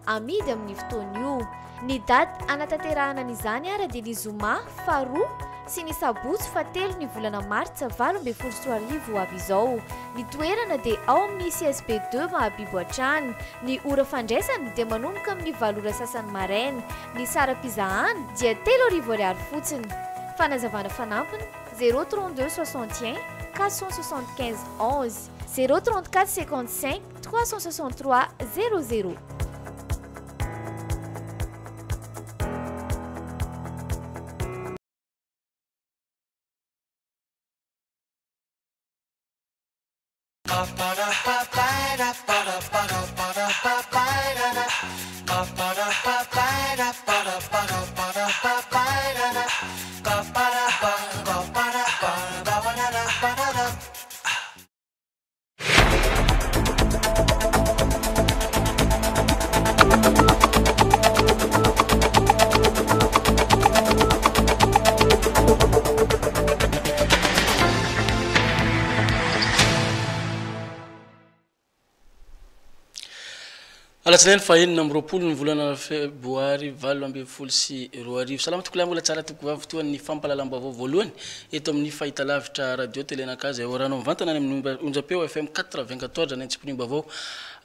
amidy amin'ny fotoana io. Ny daty anatanterahana an'izany ara dia ny zoma faharoa sy ny sabotsy fatelo ny volana martsa 2024 avy izao. Ny toerana dia ao amin'ny CSB 2 Mahabibo Atrano. Ny ora fandraisana dia manomboka amin'ny 7 ora sasany maraina. Ny saram-pizahana dia 3,000 ariary fotsiny. Fanazavana fanampiny 032 61 475 11 034 55 363 00. Alatsinainy fahenina amby 20 ny volana febroary 2024. Salama tokola mbola tsara tokoa avy toan'ny fampalalam-baovao voalohany eto amin'ny fahitalavitra radio telenakazy orano mivantana any amin'ny onjapeo FM 94 ny antsiponim-baovao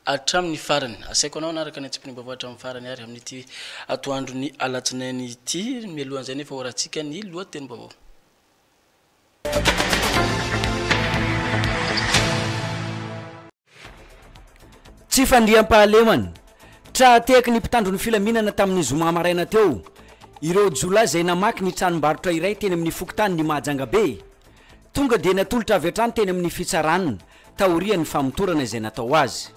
hatramin'ny farany. Asaiko anao anaraka ny antsiponim-baovao hatramin'ny farany ary amin'ity atoandro ny alatsinainy ity mialohan'izay nefa horantsika ny lohatenim-baovao. Tsy fandriam-pahalemana trateky ny mpitandro ny filaminana tamin'ny zoma maraina teo ireo jola zay namaky ny tranombarotra iray teny amin'ny fokotany ny Mahajangabe tonga dia natolotra avy hatrany teny amin'ny fitsarana taorian'ny famotorana izay natao azy.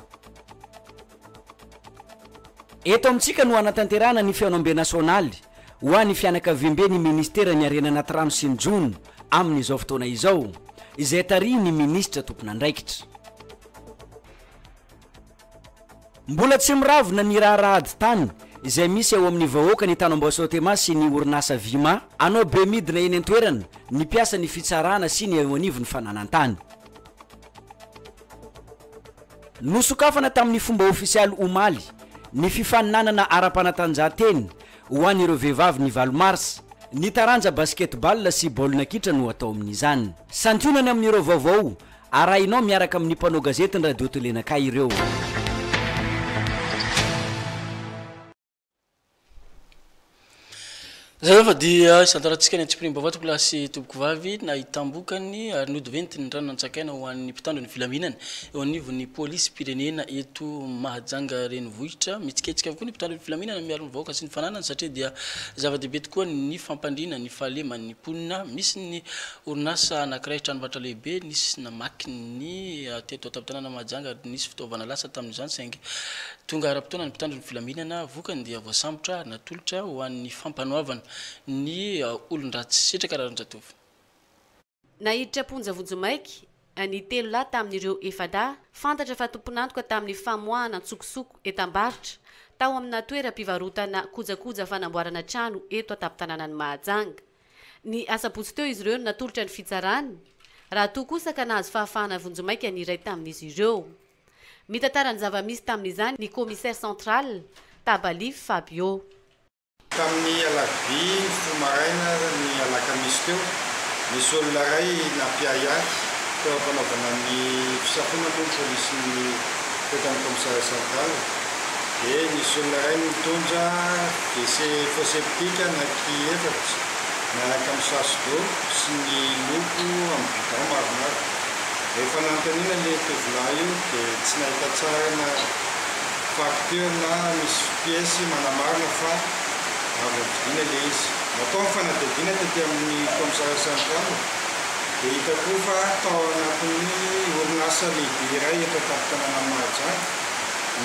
Eto amintsika no anatanterahana ny fiaonambe nasionaly ho an'ny fianakaviambe ny ministera ny arena anaty rano sy ny jono amin'izao fotoana izao izay tariny ministra tompon'andraikitra. Mbola tsy miravina ny raharahady tany izay misy ao amin'ny vahoaka ny tany Amboasotema sy ny orinasa Vima anao be midina eny an-toerana ny piasa ny fitsarana sy ny eo anivony fananantany. Nosokafana tamin'ny fomba ofisialy omaly ny fifaninanana ara-panatanjahanteny ho an'ireo vehivavy ny 7 mars ny taranja basketball sy baolina kitra no atao amin'izany. Santionany amin'ireo vaovao arahinao miaraka amin'ny mpanao gazety ny radio telenakay ireo. Zava dia santarantsika ny antsiponim-baovao tokolasy toboko vavy na itambokany ary nodiventiny ny rano nantsakaina ho an'ny mpitandro ny filaminana eo anivon'ny polisy pirenena eto Mahajanga renivohitra mitsiketsika avokoa ny mpitandro ny filaminana miaro ny vahoaka sy ny fananana satria dia zava-dehibe tokoa ny fampandriana ny fahalema ny mponina misy ny orinasa anankiray tranombarotra lehibe nisy namaky ny teto atamtanana Mahajanga ary nisy fitaovana lasa tamin'izany saingy tonga ara-potoana ny mpitandro ny filaminana vokany dia voasambotra natolotra ho an'ny fampanoavana ny olon-dratsy sitraka raharanjatovy. Nahiditra ponja vonjomaiky ny 3 lahy tamin'ireo efada fantatra fa tomponantoka tamin'ny famoahana tsokosoko etam-barotra tao amina toeram-pivarotana kojakoja fanamboarana trano eto ataptanana ny Mahajanga. Ny asabotsy teo izy ireo natolotra ny fitsarany raha toa kosa ka nahazo fahafahana vonjomaiky aniray tamin'izy ireo. Mitantara ny zava-misy tamin'izany ny commissaire central Tabalif Fabio. Tamin'ny alavia ny fomaraina ny alakamisy teo misy olona ray nampiahiahy teo ampanaovana ny fisafonana ny polisy ny teto amin'ny commissariat central dia nisy olona ray mitondra WC foseptika naky efatra miaraka amin'ny saso-do sy ny loko amin'ny bidon maromaro. Rehefa nantanina ilay tovolahy io dia tsy nahita tsara na facture na misy piesy manamarina fa avy le izy. Natao ny fanadihadiana tety amin'ny commissariat central dia hita koa fa tao anatin'ny orinasa lehibe iray eto an-tampon-tanàna Mahajanga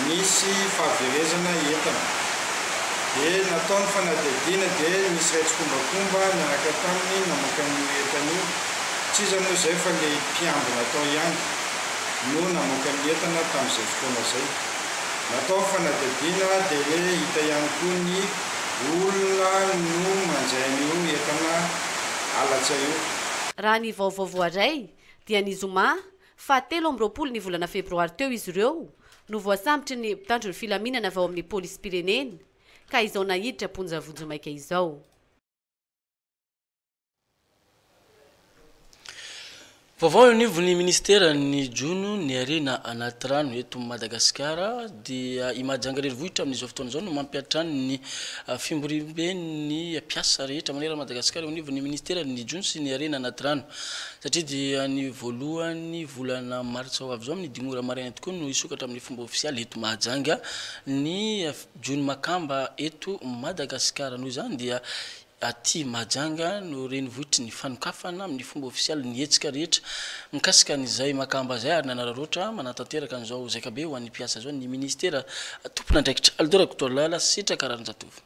misy fahaverezana entana. Dia natao ny fanadihadiana dia misy ray tsikombakomba miaraka taminy namoaka ny entana io. Tsy izy moa izay fa ilay mpiambina atao ihany no namoaka ny entana tamin'izay fotoana izay. Natao fanadihadiana dia hita ihany koa ny olona no manjainy io entana halatsa io. Raha ny vaovao voaray dia ny zoma fa 3 amby 20 ny volana febroary teo izy ireo no voasambatry ny mpitandro ny filaminana vao amin'ny polisy pirenena ka izao nahiditra ponja vojomaika izao. Vaovao nivony ministera ny jono ny arena anaty rano eto Madagasikara dia imajanga renivohitra amin'izao fotoana izao no mampiatrany ny fimborimbe ny piasa rehetra manera Madagasikara nivony ministera ny jono sy ny arena anaty rano satria dia ny voalohany volana martsa ho avy zao amin'ny dimora maraina tokoa no isokatra amin'ny fomba ofisialy eto Mahajanga ny jono makamba eto Madagasikara noho izany dia aty Mahajanga no renivohitry ny fanokafana amin'ny fomba ofisialy ny hetsika rehetra mikasika an'izay makamba zay ary nanararoatra manatanteraka an'izao zakabe ho an'ny piasa zao ny ministera tompon'andraikitra Aldora Kotolala sitraka raranjatovo.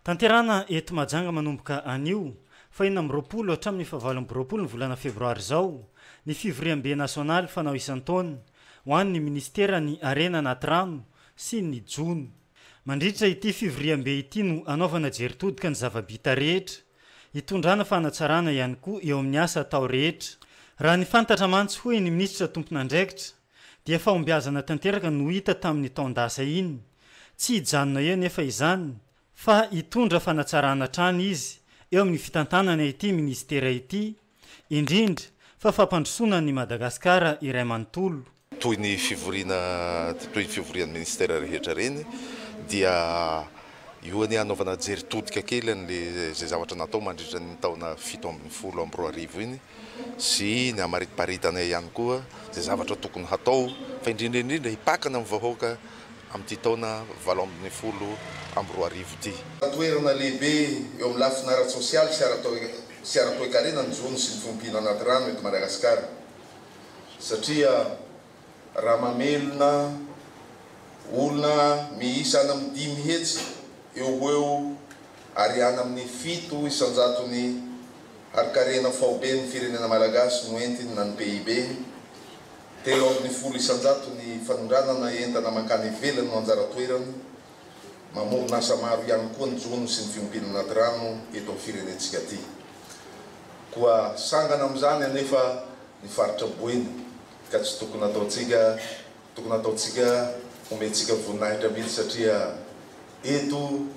Tanterana eto Mahajanga manomboka anio fa 20 hatramin'ny 20 ny volana febroary zao ny fivoriam-be nasionaly fanao isan-taona ho an'ny ministera ny arena anaty rano sy ny jono. Mandritra ity fivoriam-be ity no anaovana jeritodika ny zavabita rehetra hitondrana fanatsarana ihany koa eo amin'ny asa atao rehetra. Raha ny fantatra mantsy hoe ny ministra tompon'andraikitra dia fahombiazana tanteraka no hita tamin'ny taondasa iny, tsy hijanona eo nefa izany fa hitondra fanatsarana trany izy eo amin'ny fitantanana ity ministera ity, indrindra fa fampandrosoana ny Madagasikara iray manontolo. Toy ny fivorian'ny ministera rehetra reny dia io ny anaovana jeritodika kely an'le zay zavatra natao mandritra ny taona 17 iny sy ny amaritiparitana ihany koa zay zavatra tokony hatao fa indrindra hipakana amin'ny vahoaka amin'ity taona 17 ity. Toerana lehibe eo amin'ny lafiny ara-tsosialy sy ara-toe-karena ny jono sy ny fiompina anaty rano eto Madagasikara satria raha mamelona olona miisa any amin'ny 5 hetsy eo ariana amin'ny 7 isanjatony harikarena faobe ny firenena malagasy no entiny na ny PIB, 10 isanjatony fanondranana entana mankany ivelany no anjara toerany mamorona asa maro ihany koa ny jono sy ny fiompina anaty rano eto amin'ny firenentsika ty. Koa sangana amin'izany anefa ny faritra boeny ka tsy tokony ataotsika omentsika voninahitra mihitsy satria eto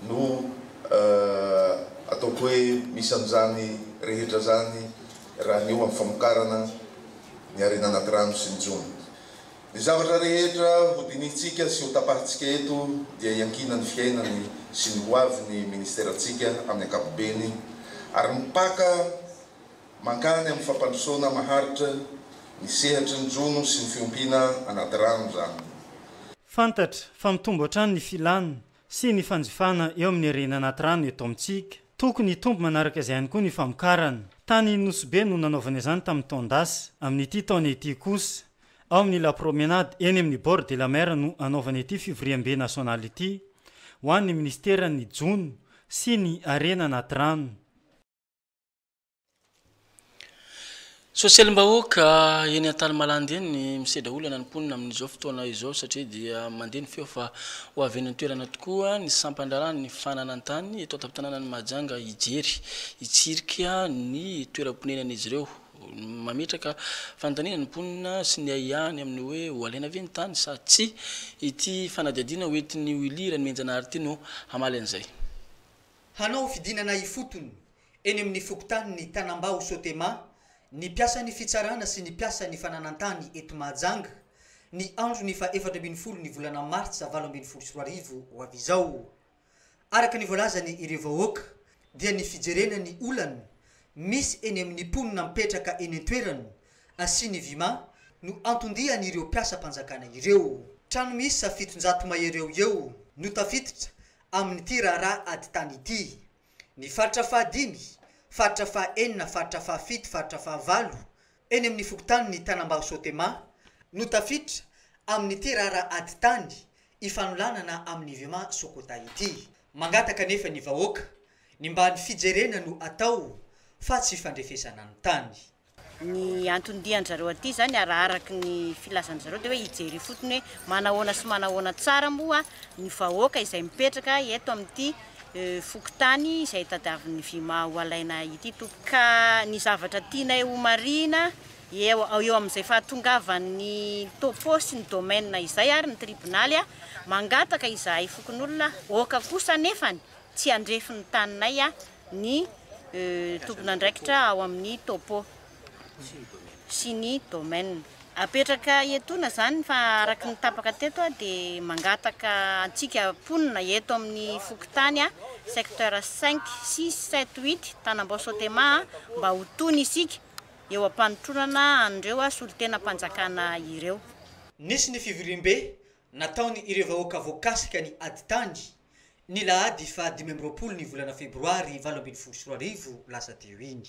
no ataoko hoe misy amin'izany rehetra zany raha ny eo amin'ny famokarana ny arena anaty rano sy ny jono. Ny zavatra rehetra hodinitsika sy ho tapahintsika eto dia iankina ny fiainany sy ny hoavy ny ministeratsika amin'ny ankapobeny ary mipaka mankany amin'ny fampandrosoana maharitra ny sehatry ny jono sy ny fiompina anaty rano zany. Fantatra fa mitombo hatrany ny filana sy ny fanjifana eo amin'ny arena anaty rano eto amintsika. Tokony hitombo manaraka izay ihany koa ny famokarana. Tany Nosobe no nanaovana izany tamin'ny taondasa. Amin'ity taona ity kosa ao amin'ny la promenade eny amin'ny bord de la mer no anaovana ity fivoriam-be nasionaly ity ho an'ny ministera ny jono sy ny arena anaty rano. Sosialim-bahoaka eny Antanimalandy eny misedra olana ny mponina amin'izao fotoana izao satria dia mandeha ny feo fa ho avy ny toerana tokoa ny sampandrarany ny fananantany eto an-tampon-tanàna ny Mahajanga hijery hitsirika ny toeram-ponenan'izy ireo mametraka fanontaniana ny mponina sy ny aiany amin'ny hoe ho alaina avy ny tany sa tsy ity fanadiadiana hoentiny Willy Menjanahary ity no hamaly an'izay. Hanao fidinana ifotony eny amin'ny fokotany ny Tanambao Sotema ny piasa ny fitsarana sy ny piasa ny fananantany eto Mahajanga ny andro ny fa 14 ny volana martsa 2024 ho avy izao. Araka ny voalazany ireo vahoaka dia ny fijerena ny olana misy eny amin'ny mponina mipetraka eny an-toerana sy ny vima no antondiany ireo piasa mpanjakana ireo. Trano misy sa 700 mahereo eo no tafiditra amin'ity raharaha aditany ity. Ny faritra fahadimy, faritra fahaenina, faritra fahafito, faritra fahavalo eny amin'ny fokotany ny Tanambao Sotema no tafiditra amin'ity raharaha aditany ifanolanana amin'ny vima Sokota ity. Mangataka nefa ny vahoaka ny mba ny fijerena no atao fa tsy fandrefesana ny tany. Ny antondian'zareo aty zany araharaky ny filazan'zareo dia hoe hijery fotony manahoana sy manahoana tsara moa ny vahoaka izay mipetraka eto amin'ity fokotany izay tadiavin'ny vima ho alaina ity tompoko ka ny zavatra tianay ho marina eo amin'izay fahatongavan'ny topo sy ny domaine izay ary ny tribunaly mangataka izahay fokon'olona oka kosa nefany tsy andrefin'ny taninay ny tompon'andraikitra ao amin'ny topo sy ny domaine apetraka etona zany fa araky ny tapaka teto dia mangataka antsika ponina eto amin'ny fokotany secteur 5 6 7 8 Tanambao Sotema mba ho tony isika eo ampanotronana andreo solitena mpanjakana ireo. Nisy ny fivoriam-be nataony ireo vahoaka voakasika ny aditany ny lahady fa 15 ny volana febroary 2024 lasa teo iny.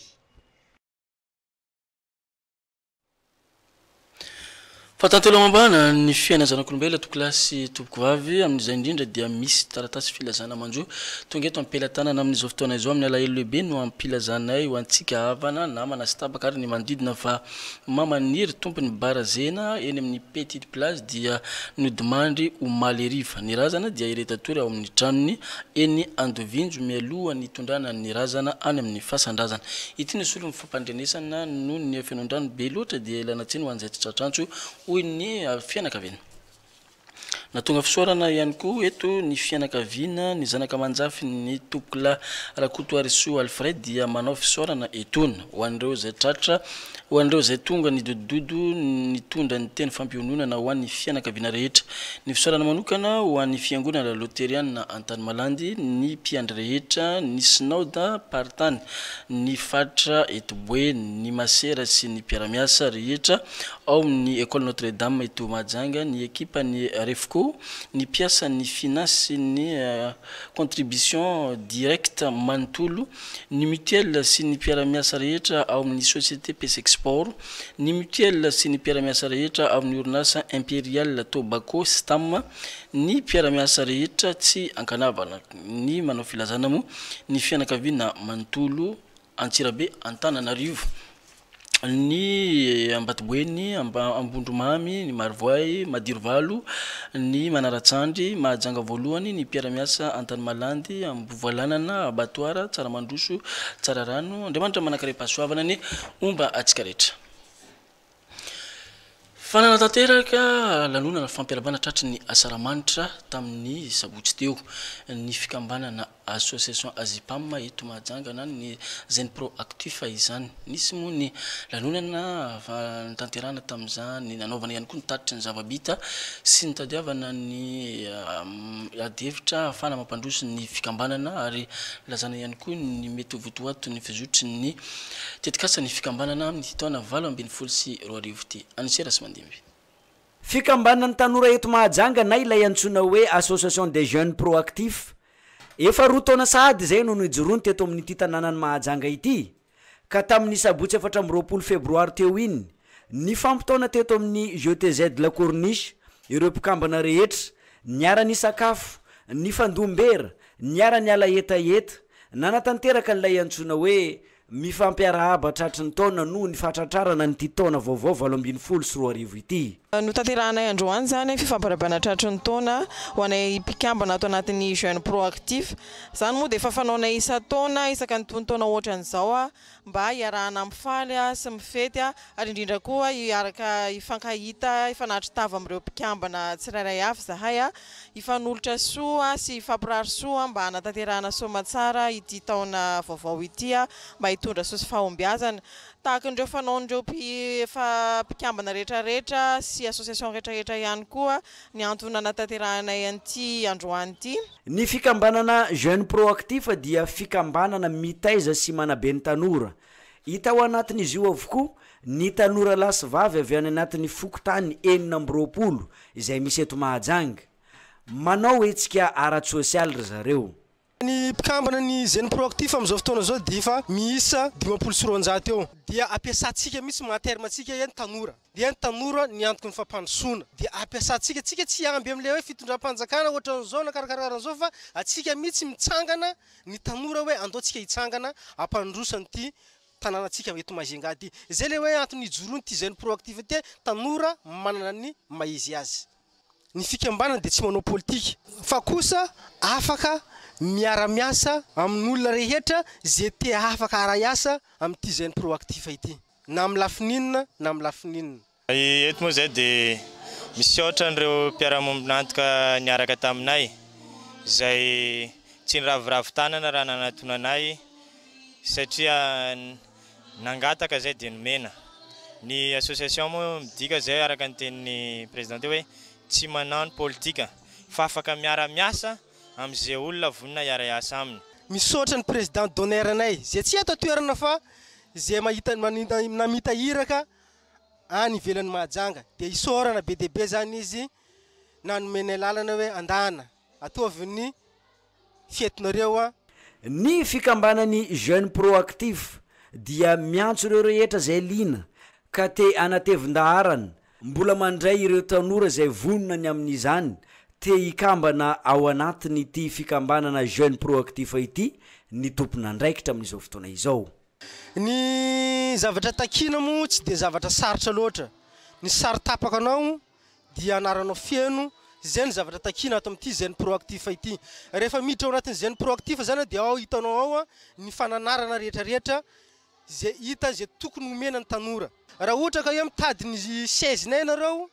Fatantelo mambana ny fiaina zanak'olombelona tokolasy tobokovavy amin'izay indrindra dia misy taratasy filazana manjo tonga eto ampelantanana amin'izao fotoana izao amin'ny alahelo lehibe no ampilazanay ho antsika havana namana sy tabaka ary ny manodidina fa mamaniry tompony barazena eny amin'ny petite place dia nodimandry ho maleriva ny razana dia iretatory ao amin'ny tranony eny Andovinjo mialoha ny tondrana ny razana any amin'ny fasandrazana ity ny solo mifampandrenesana no ny fenondrano be loatra dia ilanatsiny ho an'izay tratrancho hoy ny fianakaviana natonga fisaorana ihany koa eto ny fianakaviana ny zanaka manjafy ny topola Rakotoarisoa Alfred dia manao fisaorana etona ho an'ireo zay tratra ho an'ireo zay tonga ny dodododo ny tondra ny teny fampiononana ho an'ny fianakaviana rehetra ny fisaorana manokana ho an'ny fiangonana Loteriana Antany Malandy ny mpiandry rehetra ny Sinauda Partany ny fatra Etoboe ny Masera sy ny mpiaramiasa rehetra ao amin'ny école Notre Dame eto Mahajanga ny ekipa ny Refco ny piasa ny finance ny contribution directe manontolo ny mutuelle sy ny mpiaramiasa rehetra ao amin'ny société PC Export ny mutuelle sy ny mpiaramiasa rehetra ao amin'ny orinasa Imperial Tobacco Stam ny mpiaramiasa rehetra tsy ankanavana ny manao filazana mo ny fianakaviana manontolo Antsirabe Antananarivo ny Ambatoboeny Ambondromamy ny Marivoay Madirovalo ny Manaratsandry Mahajanga voalohany ny mpiaramiasa Antany Malandy Ambovoalanana Abatoara Tsaramandroso Tsararano Andriamanitra manakare-pahasoavana ny omba atsika rehetra fanana tanteraka lanonana fampiarabana tratry ny asaramanitra tamin'ny sabotsy teo ny fikambanana association Azipam eto Mahajanga ny Zen Proactif izany nisy moa ny lanonana tanterana tamin'izany nanaovana ihany koa nitatitra ny zavabita sy nitadiavana ny adevitra afana mampandroso ny fikambanana ary lazana ihany koa ny mety votoato ny fizotry ny tetikasa ny fikambanana amin'ny taona 20 sy 20 ty anisera sy mandimby fikambanana ny tanora eto Mahajanga na ilay antsona hoe association des jeunes proactifs efa roa taona sahady zay no nijorony teto amin'ny ity tanànany Mahajanga ity ka tamin'ny sabotsy 20 febroary teo iny ny fampitaona teto amin'ny GTZ de la Corniche ireo mpikambana rehetra niara ny sakafo ny fandombera niara ny ala etaeta nanatanteraka n'ilay antsona hoe mifampiarahaba tratry ny taona no ny fahatratrarana ny taona vaovao 20 sy 20 ity no tanteranay androany zany fifamparabana tratry ny taona ho anay mpikambana ato anatin'ny jeune proactif zany moa dia efa fanaonay isa-taona isaka ny taona ohatran'izao mba hiarahana ampifaly sy mifety ary indrindra koa hiaraka ifankahita ifanatry tava amin'ireo mpikambana tsirairay avy zahay ifanolotra soa sy ifampirary soa mba hanatanterahana soamantsara ity taona vaovao ity mba hitondra soa sy fahombiazana tahaka indreo fanaon'ireo mpikambana rehetrarehetra sy association rehetrarehetra ihany koa ny antony hanatanteranay an'ity androany ity ny fikambanana jeune proactif dia fikambanana mitaiza sy manabe ny tanora hita ao anatin'izy io avokoa ny tanora lasy vavy avy any anatin'ny fokotany 20 izay misy eto Mahajanga manao hetsika ara-sosialy ry zareo ny mpikambana ny jeune proactif amin'izao fotoana zao dia efa miisa 20 sy 200 eo dia ampiasantsika mihitsy matermantsika ny tanora dia ny tanora ny antoky ny fampandrosoana dia ampiasantsika tsika tsy amby amin'ilay hoe fitondram-panjakana ohatran'izao na karakarakan'izao fa atsika mihitsy mitsangana ny tanora hoe andaotsika hitsangana ampandrosan'ity tanànatsika eto Mahajanga ity izay le hoe antony ijorony ty jeune proactif ty tanora manana ny maizy azy ny fikambanana dia tsy manao politika fa kosa afaka miara-miasa amin'olona rehetra zay te afaka ara-iasa amin'ity jeune proactif ity na amin'ny lafininina na amin'ny lafininina. Eto moa zay dia misy ohatran'ireo mpiara-monina niaraka taminay izay tsy niravoravo tanana raha nanatonanay satria nangataka zay dia nomena. Ny association moa midika zay araka ny tenin'ny président hoe tsy manano politika fa afaka miara-miasa amin'izay olona vonina hiara-iasa aminy. Misaotra ny président d'honneur anay zay tsy ato toerana fa zay namita hiraka any ivelan'ny Mahajanga dia isaorana be dia be zany izy nanomenay lalana hoe andana ataovy fietinareo. Ny fikambanany jeune proactif dia miantso ireo rehetra zay lina ka te anatevin-daharana mbola mandray ireo tanora zay vonona ny amin'izany te ikambana ao anatiny ity fikambanana jeune proactif ity ny tompona andraikitra amin'izao fotoana izao. Ny zavatra takina moa tsy dia zavatra sarotra loatra. Ny sary tapaka anao dia anaranao feno zay ny zavatra takina ato amin'ity jeune proactif ity. Rehefa miditra ao anatin'ny jeune proactif zany dia ao hitanao ao ny fananarana rehetrarehetra zay hita zay tokony homena ny tanora. Raha ohatra ka hoe mitady ny saisinay nareo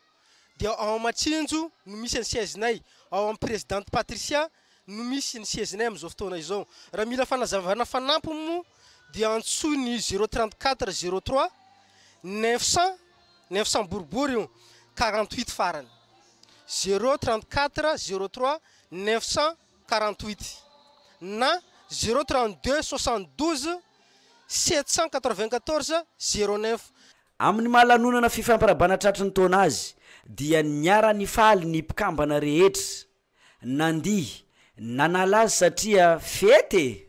dia ao Matsinjo no misy ny saisinay, ao amin'ny présidente Patricia no misy ny saisinay amin'izao fotoana izao. Raha mila fanazavana fanampy moa dia antsoy ny 034 03 900 boribory io 48 farany 034 03 948 na 032 72 794 09. Amin'ny mahalanonana fifamparabana tratry ny taona azy dia niara ny faly ny mpikambana rehetra nandihy nanalazy satria fety.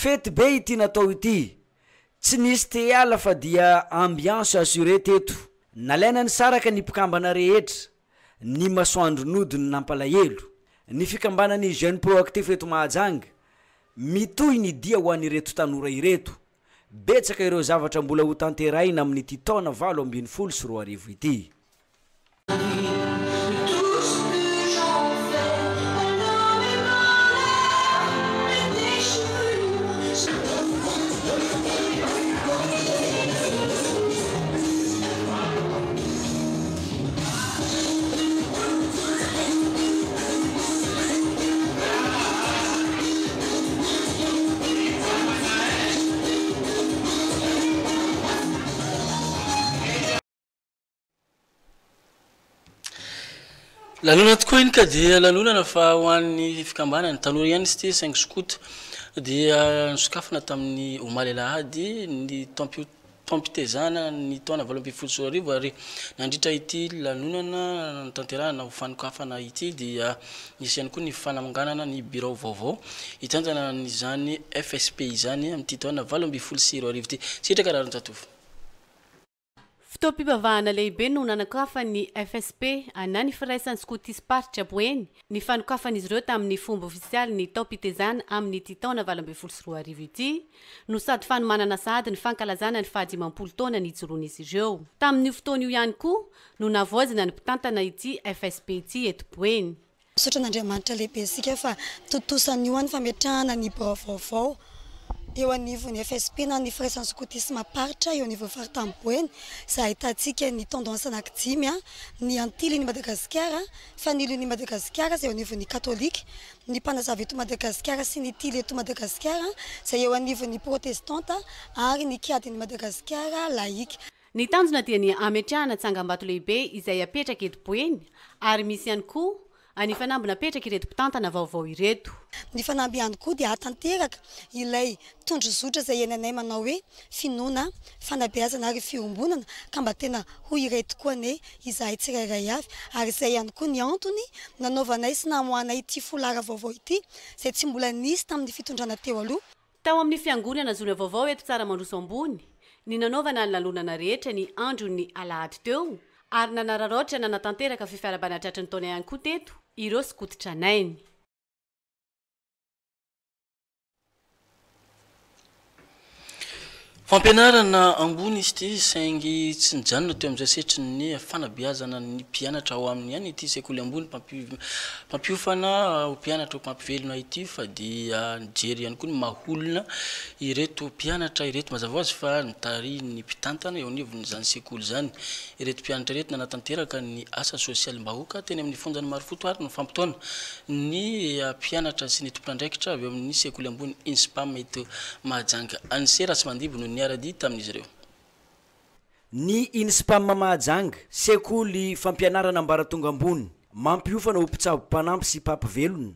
Fety be ity natao ity tsy nisy te ala fa dia ambiance assuré teto nalaina ny saraka ny mpikambana rehetra ny masoandro nodiny nampalahelo ny fikambanany jeune proactif eto Mahajanga mitohy ny dia ho an'ny reto tanora ireto betsaka ireo zavatra mbola ho tanteraina amin'ny ity taona 2024 ity. Lanonana tokoa iny ka dia lanonana fa ho an'ny fikambanany tanora ihany izy ty 5 scout dia nisokafana tamin'ny omaly alahady ny tampitezana ny taona 2024 ary nandritra ity lanonana tanterahana ho fanikafana ity dia nisy ihany koa ny fanamnganana ny bureau vaovao hitanjana n'izany FSP izany amin'ity taona 2024 ity sitraka raha ntsatofo. Fitoam-pivavahana lehibe no nanakafa ny FSP anany firaisan'ny scotisparitra Boeny ny fanokafan'izy ireo tamin'ny fomba ofisialy ny taom-pitezana amin'ny ity taona 2024 ity no sady fanomanana sahady ny fankalazana ny fahadimam-polo taona nijoroan'izy ireo. Tamin'ny fotoana io ihany koa no navoazana ny mpitantana ity FSP ity eto Boeny. Misaotra n'Andriamanitra lehibe sika fa tontosany io any fametrahana ny birao vaovao eo anivon'ny FSP na ny firaisan'ny scotisme paritra eo anivon'ny faritany Boeny izay ahitantsika ny tendance anankidimy ny antiliny Madagasikara faniliny Madagasikara izay eo anivon'ny katolika ny mpanazava eto Madagasikara sy ny tily eto Madagasikara izay eo anivon'ny protestanta ary ny kiadiny Madagasikara laïque. Ny tanjona dia ny ametrahana tsangambato lehibe izay apetraka eto Boeny ary misy ihany koa any fanamby napetraka ireto mpitantana vaovao ireto. Ny fanamby ihany koa dia atanteraka ilay tondrozotra izay enanay manao hoe finoana fanabeazana ary fiombonana ka mba tena ho ireto koa ne izahay tsirairay avy ary izay ihany koa ny antony nanaovanay sy namoanay ity folara vaovao ity izay tsy mbola nisy tamin'ny fitondrana teo aloha. Tao amin'ny fiangonana zona vaovao eto tsara mandroso ambony ny nanaovana ny lalonana rehetra ny andro ny alahady teo ary nanararoatra nanatanteraka fifiarabana tratry ny taona ihany koa teto ireo Sikototra nainy. Fampianarana ambony izy ity saingy tsy nijanona teo amin'izay setry ny fanabeazana ny mpianatra ao aminy ihany ity sekoly ambony mpampiofana mpianatra mpampivelona ity fa dia nijery ihany koa ny maholona ireto mpianatra ireto mazava azy fa nitary ny mpitantana eo anivon'izany sekoly zany ireto mpianatra ireto nanatanteraka ny asa sosialy mbahoaka teny amin'ny fonjany Marofoto ary ny fampitaona ny mpianatra sy ny tompon'andraikitra avy amin'ny sekoly ambony INSPAM eto Mahajanga Anisera sy Mandibo no niaradi tamin'izy ireo. Ny INSPAM Mahajanga sekoly fampianarana ambaratonga ambony mampiofana ho mpitsabo mpanampy sy mpampivelona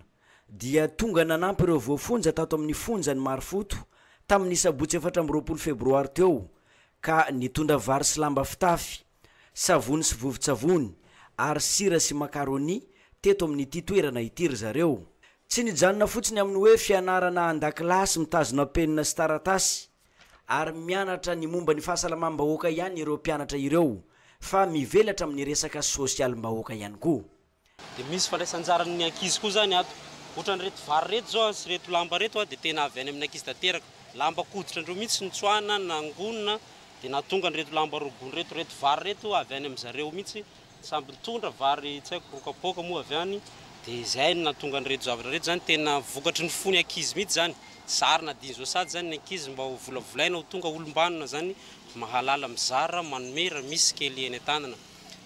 dia tonga nanampy ireo voafonja tato amin'ny fonjany Marofoto tamin'ny sabotsy 24 febroary teo ka nitondra vary sy lamba fitafy, savony sy vovon-tsavony ary sira sy makaroni teto amin'ity toerana ity ry zareo. Tsy nijanona fotsiny amin'ny hoe fianarana an-dakilasy mitazona penina sy taratasy ary mianatra ny momba ny fahasalamam-bahoaka ihany ireo mpianatra ireo fa mivelatra amin'ny resaka sosialim-bahoaka ihany koa. Dia misy fandraisan-jaran'ny ankizy koa zany ato ohatran reto vary reto zao sy reto lamba reto dia tena avy any amin'ny ankizy tanteraka lamba koditra andreo mihitsy nitsoana nangonina dia natonga reto lamba rogony reto vary reto avy any amin'zareo mihitsy samby nitondra vary tsy haiko pokapoka moa avy any dia izay natonga reto zavatra reto zany tena vokatry ny fony ankizy mihitsy zany sarina dinzo sady zany ny ankizy mba ho volavolaina ho tonga olombanona zany mahalala mizara manomera misy kely eny an-tanana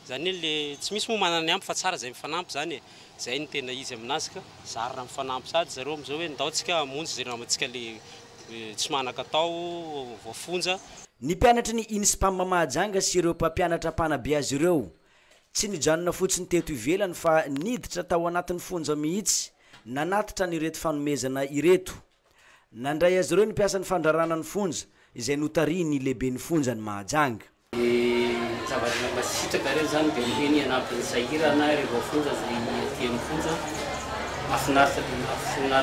zany le tsy misy moa manana ampy fa tsara zay mifanampy zany zay ny tena izy aminazy ka zarina mifanampy sady zareo am'izao hoe ndaotsika monjy zay ramatsika le tsy manakatao voafonja. Ny mpianatra ny INSPAM Mahajanga sy ireo mpampianatra mpanabe azy ireo tsy nijanona fotsiny teto ivelany fa niditra tao anatin'ny fonja mihitsy nanatitra ny ireto fanomezana ireto. Nandray azy ireo ny mpiasan'ny fandrarana ny fonja izay notariny lehibe ny fonja ny Mahajanga. Zavatra masitraka reo zany dia miheny anampin'ny sahirana rehefa fonja zay tian'ny fonja mahafinaritra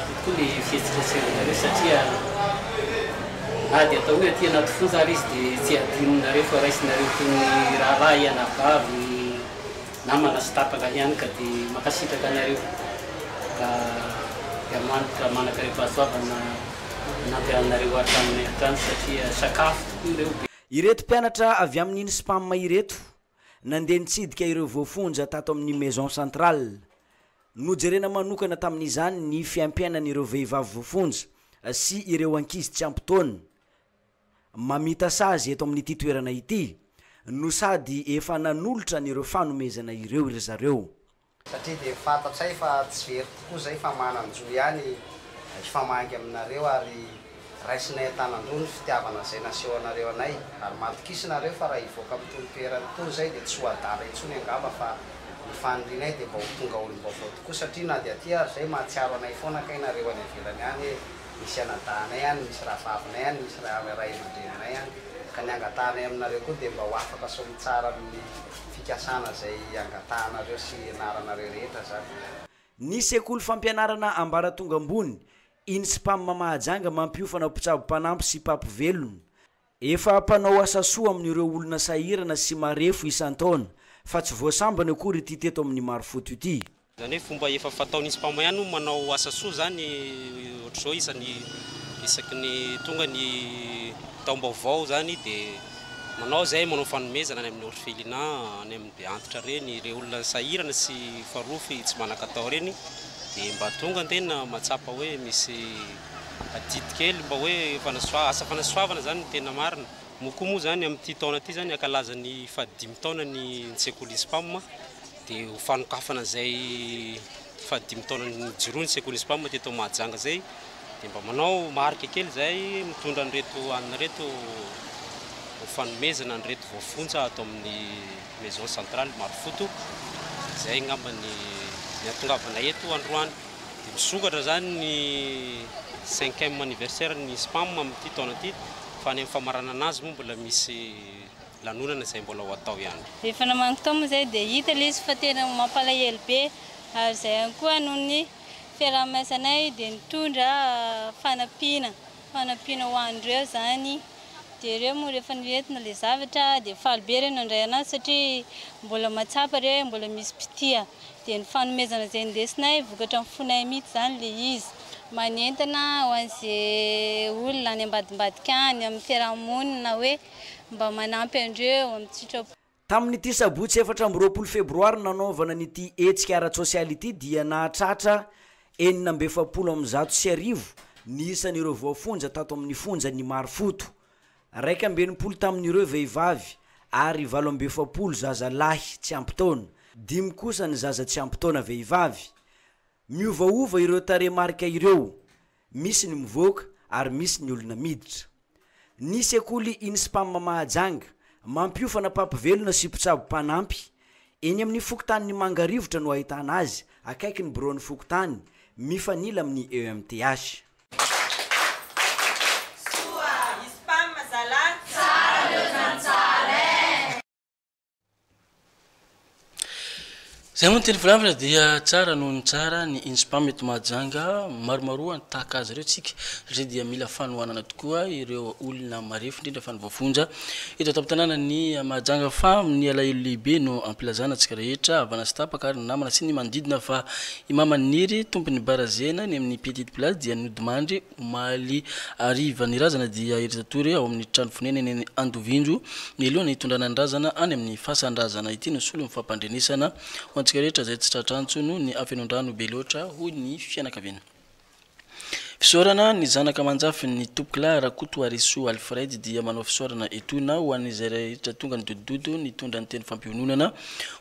tokoa le fihetsikatserana satria na dia atao hoe aty anaty fonja ary izy dia tsy adinonareo fa raisinareo toy ny raharaha ianavavy namana sy tapaka ihany ka dia makasitraka anareo ka manaka rehefahasoavana nampianareo hatramin'ny hatrany satria sakafo tokoa ireo. Ireto mpianatra avy amin'ny INSPAM ireto nandeha nitsidika ireo voafonja tato amin'ny maison centrale nojerena manokana tamin'izany ny fiampianan'ireo vehivavy voafonja sy ireo ankizy tsy ampy-taona mamita sazy eto amin'ity toerana ity no sady efa nanolotra n'ireo fanomezana ireo ry zareo. Satria dia fantatsay fa tsy very tokoa zay fa mananjo ihany ifamangy aminareo ary raisinay an-tanandro ny fitiavana zay naseho anareo anay ary matokisinareo fa raha hivoaka amin'ny toerana toy zay dia tsy ho adala intsony angamba fa ny fanindrinay dia mba ho tonga olom-baovao tokoa satria na dia aty ary zay mahatsiaro anay foana ka inareo any ivelany any misy anadanay any misy rahavavinay any misy raha aman-dreninay any ka ny angatanay aminareo koa dia mba ho afaka somy tsara amin'ny fikasana zay angatahanareo sy anaranareo rehetra zany. Ny sekoly fampianarana ambaratonga ambony INSPAM Mahajanga mampiofana mpitsabo mpanampy sy mpampivelona efa mpanao asa soa amin'ireo olona sahirana sy marefo isan-taona fa tsy voasambana akory ity teto amin'ny Marofoto ity. Zany hoe fomba efa fataon'ny INSPAM ihany manao asa soa zany ohatr'izao isaky ny tonga ny taom-baovao zany dia manao zay manao fanomezana any amin'ny orphelinat any amin'ny Beantitra reny ireo olona sahirana sy farofy tsy manakatao reny dia mba tonga tena matsapa hoe misy adidy kely mba hoe asa fanasoavana zany tena marina. Moko moa zany amin'ity taona ity zany akalaza ny fahadimy taona ny sekoly INSPAM dia ho fanokafana zay fahadimy taona ny jiro ny sekoly INSPAM teto Mahajanga zay dia mba manao marika kely zay mitondra an'ireto anina reto ho fanomezana an'ireto voafonja atao amin'ny maison centrale Marofoto zay ngamba ny ny atongavana eto androany dia misokatra zany ny 5e anniversaire ny spam amin'ity taona ity fa ny famarana anazy moa mbola misy lanonana izay mbola ho atao ihany. Rehefa namanotao moa zay dia hita ilay izy fa tena mampalahelo be ary izay ihany koa noho ny fiaraha-miasanay dia nitondra fanampiana ho an'ireo zany dia ireo moa rehefa nientina ilay zavatra dia faly be ireo nandray anazy satria mbola matsapa ireo mbola misy mpitia dia ny fanomezana izay indesinay vokatra amin'ny fonay mihitsy zany ilay izy manentana ho an'izay olona any ambadimbadika any amin'ny fiarahamonina hoe mba manampy andreo amin'ny sitrapo. Tamin'ity sabotsy 4 febroary nanaovana n'ity hetsika ara-tsosialy ity dia nahatratra 470 ny isan'ireo voafonja tato amin'ny fonja ny Marofoto, 180 tamin'ireo vehivavy ary 70 zazalahy tsy ampy taona, 5 kosa ny zaza tsy ampy taona vehivavy. Miovaova ireo taremarika ireo, misy ny mivoaka ary misy ny olona miditra. Ny sekoly Inspam Mahajanga mampiofana papivelona sy mpitsabo mpanampy eny amin'ny fokontany Mangarivotra no ahitana azy akaiky ny bureau-ny fokontany mifanila amin'ny EMTH. Zay moa teny filamina dia tsara noho ny tsara ny Inspam eto Mahajanga maromaro tahaka azy ireo tsika satria dia mila fanohanana tokoa ireo olona marefo indrindra fa ny voafonja eto an-tanàna ny Mahajanga fa ny alahelo lehibe no ampilazana antsika rehetra avana sy tapaka ary ny namana sy ny manodidina fa Imama Niry tompony barazena ny amin'ny petite place dia nodimandry omaly ariva ny razana dia erizatory ao amin'ny trano fonena eny Andovindro mialoha hitondrana ny razana any amin'ny fasan-drazana ity no solo mifampandrenesana antsika rehetra zay tsy tratrantsony ny afenondrano be loatra hoy ny fianakaviana. Fisorana ny zanaka manjafy ny Topokla Rakoto Ariso Alfred dia manao fisorana etona ho an'izay rehetra tonga ny dodododo ny tondra ny teny fampiononana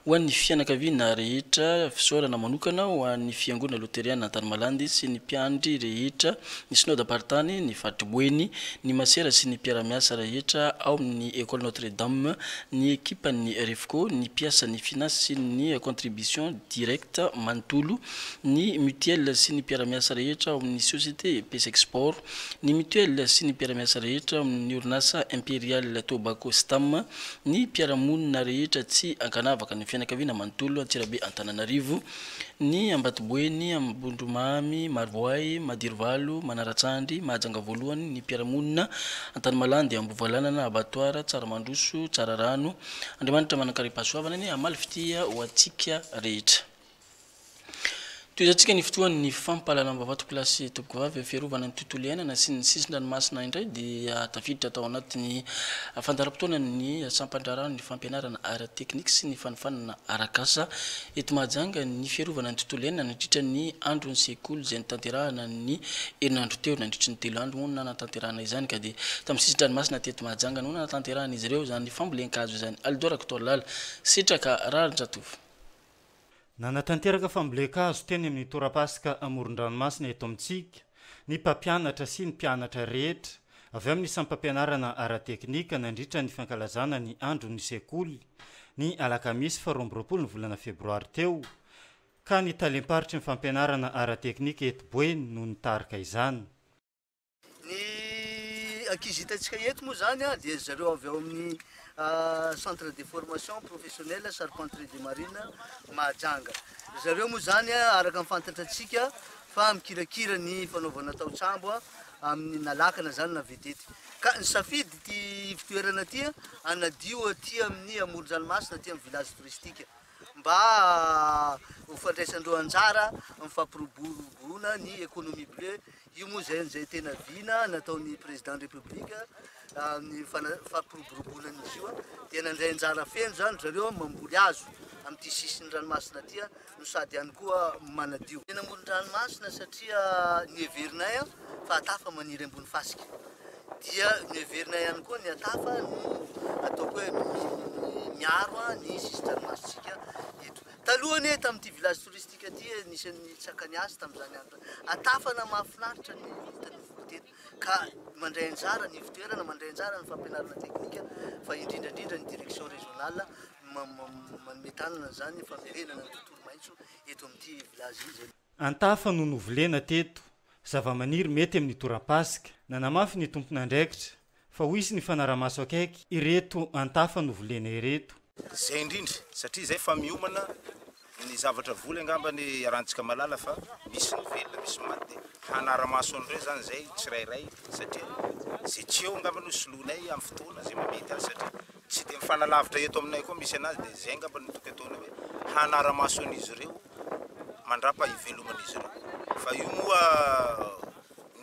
ho an'ny fianakaviana rehetra, fisorana manokana ho an'ny fiangonana loteriana Antanimalandy sy ny mpiandry rehetra, ny synode apartany, ny Fatiboeny, ny masera sy ny mpiara-miasa rehetra ao amin'ny école Notre Dame, ny ekipa ny Refco, ny mpiasa ny finance sy ny contribution directe Mantolo, ny mutuelle sy ny mpiara-miasa rehetra ao amin'ny société PS Export, ny mutuelle sy ny mpiara-miasa rehetra amin'ny orinasa Imperial Tobacco Stam, ny mpiara-monina rehetra tsy ankanavaka ny fianakaviana Mantolo Antsirabe Antananarivo, ny Ambatoboeny, Ambondromamy, Marvoay, Madirivalo, Manaratsandry, Mahajanga voalohany, ny mpiara-monina Antanimalandy, Ambovalanana, Abatoara, Tsaramandroso, Tsararano, Andriamanitra manankarepasoavana ny amaly fitia ho antsika rehetra. Toizatsika ny fotoan'ny fampalalambavatoky plasy Tobokovavy fiarovana ny tontolo iainana sy ny sisin-dranomasina indray dia tafiditra tao anatin'ny fandaharam-potoana ny sampandrarano ny fampianarana ara-teknika sy ny fanofanana arakasa eto Mahajanga ny fiarovana ny tontolo iainana nandritra ny andro ny sekoly izay nitanterahana ny herinandro teo nandritra ny 3 andro moa natanterahana izany ka dia tamin'ny sisin-dranomasina teto Mahajanga no natanterahana izy ireo izany fambolen-kazo izany Aldora Kotoalala sitraka rarin-dratovy. Nanatanteraka famboleka-kazo teny amin'ny torapasika amoron-dranomasina eto amintsika ny mpampianatra sy ny mpianatra rehetra avy amin'ny sampampianarana ara-teknika nandritra ny fankalazana ny andro ny sekoly ny alakamisy 12 ny volana febroary teo ka ny talemparitra ny fampianarana ara-teknika eto Boeny no nitarika izany. Ny ankizy hitantsika eto moa zany dia zareo avy ao amin'ny centre de formation professionnelle Charpenterie de Marine Mahajanga. Zareo moa zany araka mifantantratsika fa mikirakira ny fanaovana tao-tsambo amin'ny nalakana zany na vedety. Ka ny safidy ty fitoerana ty anadio aty amin'ny amoron-dranomasina aty amin'ny village touristique mba ho fandraisandreo anjara mifampiroboroborona ny économie bleue. Io moa zay tena vina nataon'ny président république ny fampiroboroborona izy io dia nandray anjara feno zany zareo mamboly hazo amin'ity sisin'ny ranomasina ty no sady ihany koa manadio. Tena amoron-dranomasina satria ny heverinay fa atafa maniry ambony fasika dia ny heverinay ihany koa ny atafa no ataoko hoe miaro ny sisin-dranomasitsika eto. Talohany tamin'ity village touristique ty nisy tsakany azy tamin'izany andro atafana mahafinaritra ny hitany volotena ka mandray anjara ny fitoerana mandray anjara ny fampianarana teknika fa indrindrandrindra ny direction régionale manome tanana zany famerenana ny tontolo maitso eto amin'ity village izy. Antafa no novolena teto zava-maniry mety amin'ny torapasika nanamafy ny tompona andraikitra fa ho isy ny fanaramaso akaiky ireto antafa novolena ireto. Zay indrindra satria zay fa miomana ny zavatra vola angambany arantsika malala fa misy ny velona misy maty hanaramaso an'ireo zany zay tsirairay satria zay tsy eo angambany soloanay amin'ny fotoana zay mamety azy satria tsy dia mifanalavitra eto aminay koa misy anazy dia zay angambany toka ataona hoe hanaramaso an'izy ireo mandrapa iveloman'izy ireo fa io moa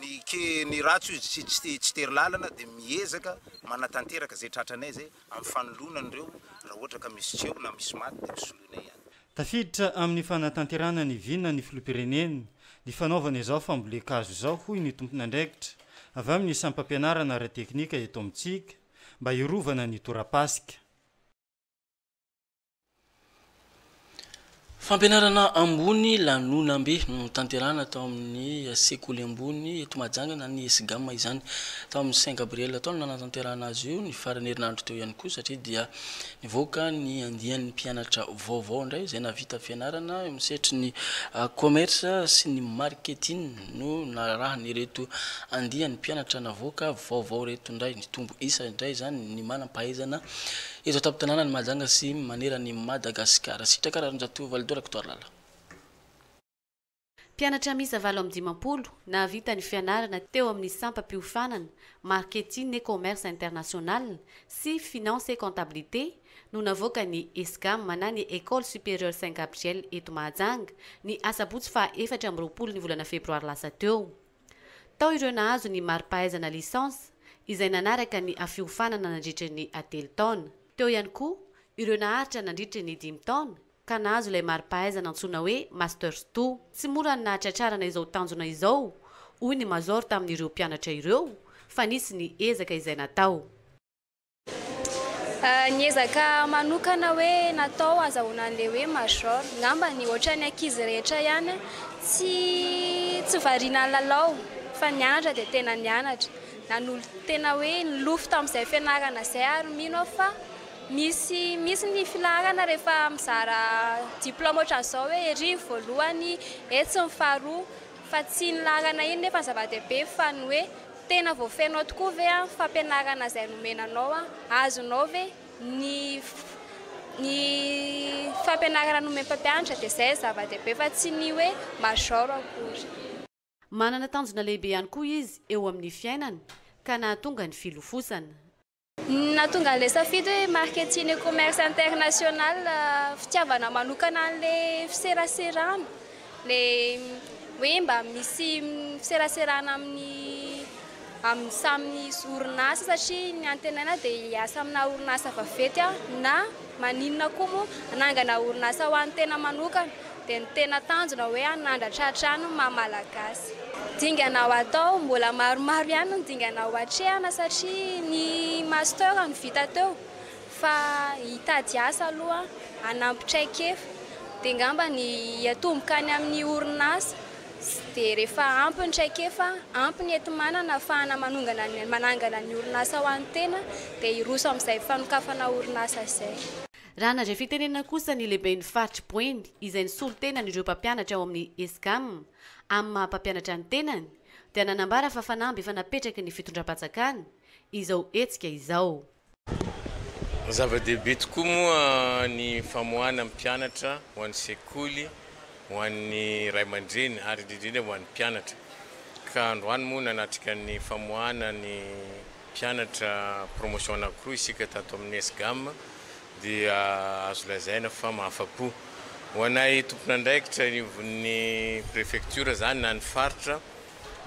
ny ratso izy tsy tery lalana dia miezaka manatanteraka zay tratranay zay amin'ny fanolonan'ireo raha ohatra ka misy tsy eo na misy maty dia misoloanay ihany. Tafiditra amin'ny fanatanterana ny vinna ny filopireneny ny fanaovana izao fambolekazo izao hoy ny tompona andraikitra avy amin'ny sampampianarana ara-teknika eto amintsika mba hirovana ny torapasika. Fampianarana ambony lanonambe no tanterana tao amin'ny sekoly ambony eto Mahajanga ny SGAM izany tao amin'ny Saint Gabriel tao no natanterana azy io ny farany herinandro teo ihany koa satria dia nivoaka ny andian'ny mpianatra vaovao indray izay navita fianarana misetry ny commerce sy ny marketing no narahany ireto andian'ny mpianatra navoaka vaovao reto indray ny tombo isa indray zany ny manam-pahaizana eto taptanana ny Mahajanga sy manera ny Madagasikara sitraka rahanjato Valdo Raktoarlala. Mpianatra misa 7 navita ny fianarana teo amin'ny sampam-piofanana marketing et commerce international sy finance et comptabilité no navoaka ny SGAM manany École supérieure Saint Gabriel eto Mahajanga ny asabotsy fa 24 ny volana febroary lasa teo. Tao ireo nahazo ny mari-pahaizana licence izay nanaraka ny afiofanana nandritra ny atelo taona. Teo ihany koa ireo naharitra nandritra ny 5 taona ka nahazo ilay mari-pahaizana antsoina hoe Masters 2. Tsy mora nahatratrarana izao tanjona izao hoy ny mazor tamin'ireo mpianatra ireo fa nisy ny ezaka izay natao. Ny ezaka manokana hoe natao azahoana an'ilay hoe major ngamba ny ohatra ny ankizy rehetra ihany tsy variana lalao fa nianatra dia tena nianatra nanolo tena hoe nilofo tamin'izay fianarana izay ary mino fa misy ny filarana rehefa mizara diplôma ohatran'izao hoe ery voalohany etsy ny faharoa fa tsy nilarana iny nefa zava-dehibe fa ny hoe tena voafenao tokoa ve fampianarana izay nomenanao azonao ve ny fampianarana nomeny mpampianatra dia izay zava-dehibe fa tsy ny hoe major akory. Manana tanjona lehibe ihany koa izy eo amin'ny fiainana ka nahatonga ny filofosana. Nahatonga an'ilay safidy hoe marketing et commerce international fitiavana manokana an'ilay fiseraserana le hoe mba misy fiseraserana amin'ny samy orinasa satria ny antenaina dia hiasa amina orinasa vaventy na maninona koa moa anangana orinasa ho an'ny tena manokana dia ny tena tanjona hoe anandratra trano maha-malagasy. Dinganao atao mbola maromaro ihany no dinganao hatrehana satria ny master no vita teo fa hitady asa aloha anampitsaikefa dia ngamba ny atomboka any amin'ny orinasa dia rehefa ampy ny traikefa ampy ny enti-manana ahafahana manangana ny orinasa ho an'ny tena dia hiroso amin'izay fanokafana orinasa izay. Raha nandray fitenenana kosa ny lehibe ny faritry Boeny izay nisolo tenany ireo mpampianatra ao amin'ny SGAM amin'ny maha-mpampianatra ny tenany dia nanambara fa fanamby efa napetraka ny fitondram-patsakana izao hetsika izao. Zava-dehibe tokoa moa ny famoahana amin'ny mpianatra ho an'ny sekoly ho an'ny ray aman-dreny ary indrindra ho an'ny mpianatra ka androany moa nanatrika ny famoahana ny mpianatra promotion anankiroa isika tato amin'ny SGAM dia azo lazaina fa mahafa-po ho anay tompon'andraikitra ny préfecture zany na ny faritra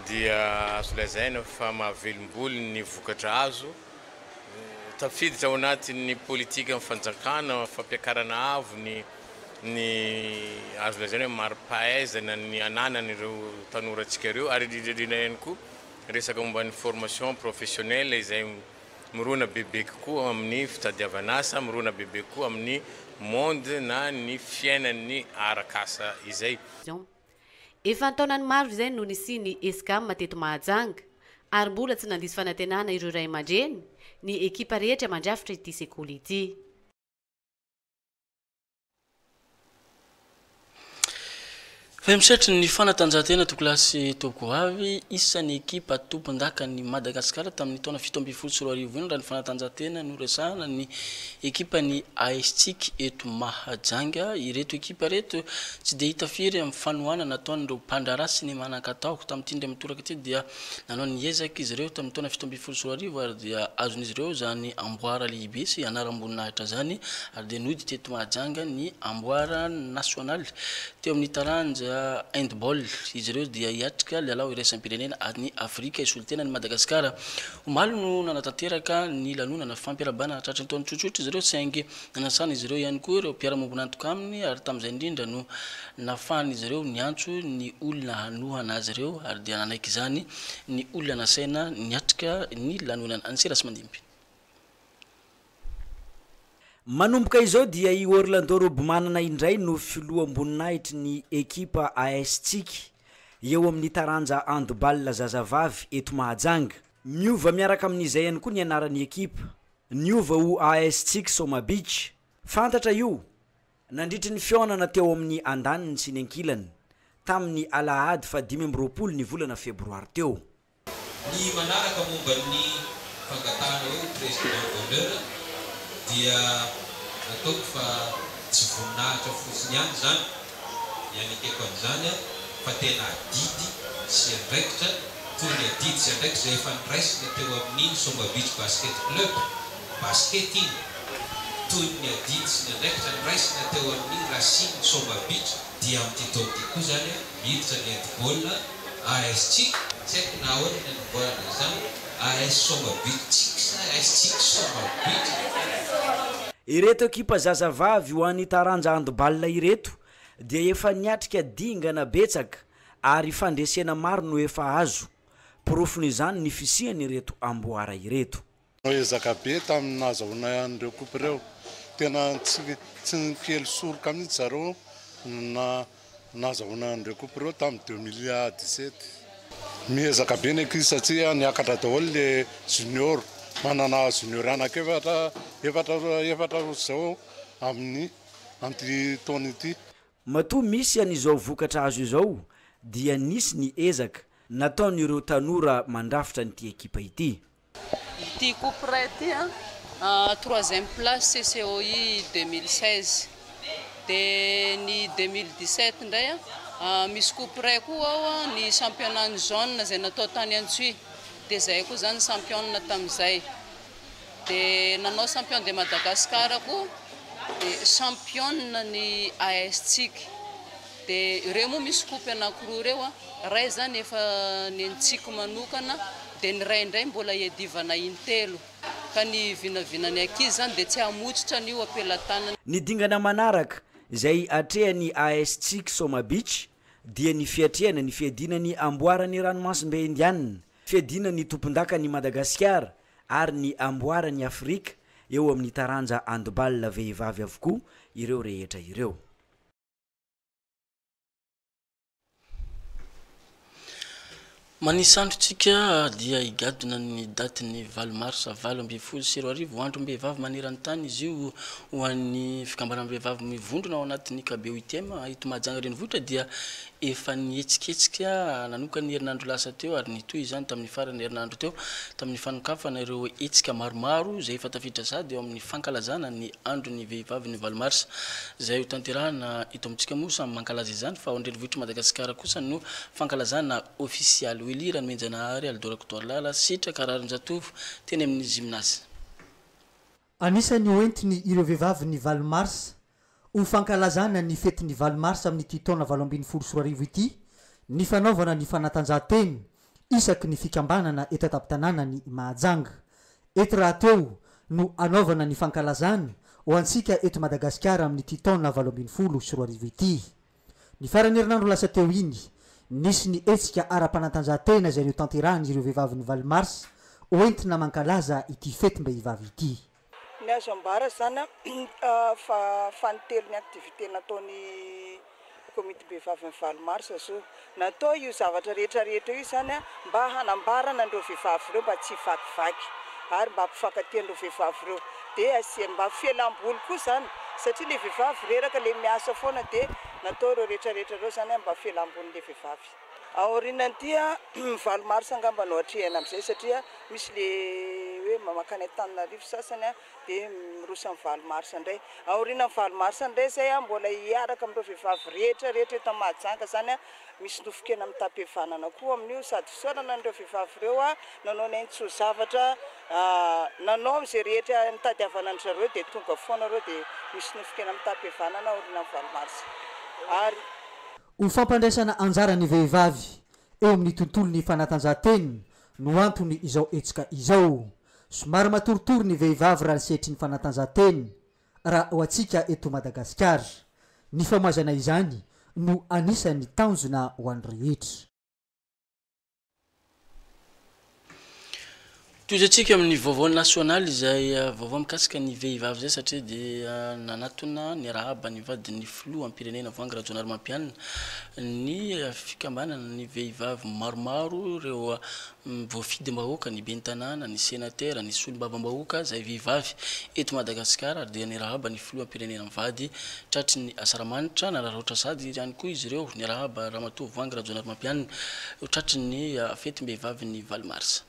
dia azo lazaina fa mahavelom-boly ny vokatra azo tafiditra ao anatin'ny politika amin'ny fanjakana fampiakarana avo ny azo lazaina hoe mari-pahaizana ny ananan'ireo tanorantsika ireo ary indrindra ihany koa resaka momba ny formation professionnelle izay mirona bebe kokoa amin'ny fitadiavana asa, mirona bebe kokoa amin'ny monde na ny fiainan'ny arakasa izay. Efa taonany maro izay no nisy ny SGAM teto Mahajanga ary mbola tsy nandisy fanantenana ireo ray aman-dreny ny ekipa rehetra mandrafitra ity sekoly ity. Femsetry ny fanatanjahantena tokolasy Tokoavy isan'ny ekipa tompon-daka ny Madagasikara tamin'ny taona 17 raha ny fanatanjahantena no resahana ny ekipa ny AS-TIC eto Mahajanga. Ireto ekipa reto tsy dia hita firy amin'ny fanohana nataon'ireo mpandrarasy ny manan-kataoko tamin'ity indray mitoraka ity dia nanao ny ezaka izy ireo tamin'ny taona 17 ary dia azon'izy ireo zany amboara lehibe sy anaram-boninahitra zany ary dia nody teto Mahajanga ny amboara national teo amin'ny taranja handball izy ireo dia hiatrika lalao iraisam-pirenena ny Afrika isolitena ny Madagasikara. Omaly no nanatanteraka ny lanonana fampiarabana tratry ny taona tsotsotra izy ireo saingy nanasana izy ireo ihany koa ireo mpiara-mombona antoka aminy ary tamin'izay indrindra no nafahana izy ireo niantso ny olona hanohana azy ireo ary dia nanaiky izany ny olona nasaina niatrika ny lanonana Ansera sy Mandimby. Manomboka izao dia i Orlando Robomanana indray no filoam-boninahitry ny ekipa AS-TIC eo amin'ny taranja handball zazavavy eto Mahajanga. Miova miaraka amin'izay ihany koa ny anaran'ny ekipa. Niova ho AS-TIC Soma Beach. Fantatra io nandritry ny fionana teo amin'ny andaniny sy ny ankilany tamin'ny Alahady 5 ny volana Febroary teo. Ny manaraka momba ny fangatahana hoe président d'honneur dia nataoko fa tsy voninahitra fotsiny ihany zany ianekeko an'izany fa tena adidy sy andraikitra toy ny adidy sy andraikitra zay efa niraisina teo amin'iny Soma Beach basket club basket iny toy ny adidy sy ny andraikitra niraisina teo amin'iny Racine Soma Beach dia amin'ity tao ty koa zany miditra ny handball AS-TIC tsy haiko na ahoana ny anamboarana zany AS Soma Beach AS-TIC Soma Beach. Ireto ekipa zazavavy ho an'ny taranja handball ireto dia efa niatrika dingana betsaka ary fandresena maro no efa azo. Profon'izany ny fisiany ireto amboara ireto. Ezaka be tamin'ny nahazoana an'ireo kopa ireo tena tsy kely soroka mihitsy zareo na nahazoana an'ireo kopa ireo tamin'ny 2017. Miezaka be ny ekipa satria niakatra daholo le junior. Manana junior anakefatra zao amin'ny anti-taona ity. Matoa misy an'izao vokatra azo izao dia nisy ny ezaka nataon'ireo tanora mandrafitra n'ity ekipa ity. Ity coupe ray ity 3e place CCOI 2016 de ny 2017 ndray misy coupe ray koa ao ny championnat jaune zay natao tany Antsoy. De zay koa zany champion tam'izay de nanao champion de Madagascar koa de champion ny AS-TIC de ireo moa misy coupe anankiroa ireo ray zany efa nentsika manokana de ny ray indray mbola iadivana intelo ka ny vinavinany ankizy zany de tsy hamotsitra n'io ampelantanana. Ny dingana manaraka izay atrehany AS-TIC Soma Beach dia ny fiatrehana ny fiadinany amboarany ranomasimbe indianina fiadina ny tompon-daka ny Madagasikara ary ny amboara ny Afrika eo amin'ny taranja handball vehivavy avokoa ireo rehetra ireo. Manisandrotsika dia higadona ny daty ny 20 mars 2020 andro mbehivavy maneran-tany izy io ho an'ny fikambana mbehivavy mivondrona ao anatin'ny KB8 eto Mahajanga renivohitra dia efa nietsiketsika nanokany herinandro lasa teo ary nitoy izany tamin'ny farany herinandro teo tamin'ny fanokafana ireo etsika maromaro izay efa tafiditra sady eo amin'ny fankalazana ny andro ny vehivavy ny 20 mars izay ho tanterahana eto amintsika moa samy mankalaza izany fa ao an-drenivohitra Madagasikara kosa no fankalazana ofisialy Welira ny Menjanahary Aldora Lala sitra Kararonjatovo teny amin'ny gymnase. Anisany hoentiny ireo vehivavy ny 20 mars ho fankalazana ny fety ny 20 mars amin'ity taona 2024 ity ny fanaovana ny fanatanjahantena isaky ny fikambanana eto an-tampon-tanàna ny Mahajanga. Eto raha teo no anaovana ny fankalazana ho antsika eto Madagasikara amin'ity taona 2024 ity. Ny farany herinandro lasa teo iny nisy ny etsika ara-panatanjahantena izay tanterahany ireo vehivavy ny 20 mars hoentina mankalaza ity fetim-behivavy ity. Ny azo ambara zany fa fanitelo ny aktivité nataony komity behivavy ny 20 mars so natao io zavatra rehetra io zany mba hanambarana andreo vehivavy ireo mba tsy vakivaky ary mba hampifankatia andreo vehivavy ireo de asia mba fialam-boly koa zany satria le vehivavy reraka le miasa foana de natao reo rehetrarehetra reo zany mba fialambon'le vehivavy aorianany dia valomarsa angamba no atrehana amin'izay satria misy le hoe mamakany Antananarivo sasany dia mirosa amin'ny valomarsa indray aorianany valomarsa indray zay mbola hiaraka amin'ireo vehivavy rehetrarehetra eto Mahajanga zany misy nofokena amin'ny tapevanana koa amin'io sady fisaorana an'ireo vehivavy ireo nanao ny aintso zavatra nanao amin'izay rehetra nitadiavana ny zareo dia tonga foana reo dia misy nofokena amin'ny tapevanana aorianany valomarsa ary ho fampandraisana anjara ny vehivavy eo amin'ny tontolo ny fanatanjahanteny no antony izao etsika izao somary matoritory ny vehivavy raha setry ny fanatanjahanteny raha ho atsika eto Madagasikara ny famoazana izany no anisan'ny tanjona ho an'ny rehetra. toizatsika amin'ny vaovao nasionaly izay vaovao mikasika ny vehivavy zay satria dia nanatona ny rahaba ny vadin'ny filoha am-pirenena voangy Rajaonary Mampianina ny fikambanana ny vehivavy maromaro reo voafidy-mbahoaka ny ben'ny tanàna ny sénateur ny solom-bava-mbahoaka zay vehivavy eto Madagasikara dia ny rahaba ny filoha am-pirenena mivady tratry ny Asaramanitra na Rarotra Sady ihany koa izy ireo ny rahaba Ramatoa voangy Rajaonary Mampianina tratry ny fety-mbehivavy ny Valomarsa.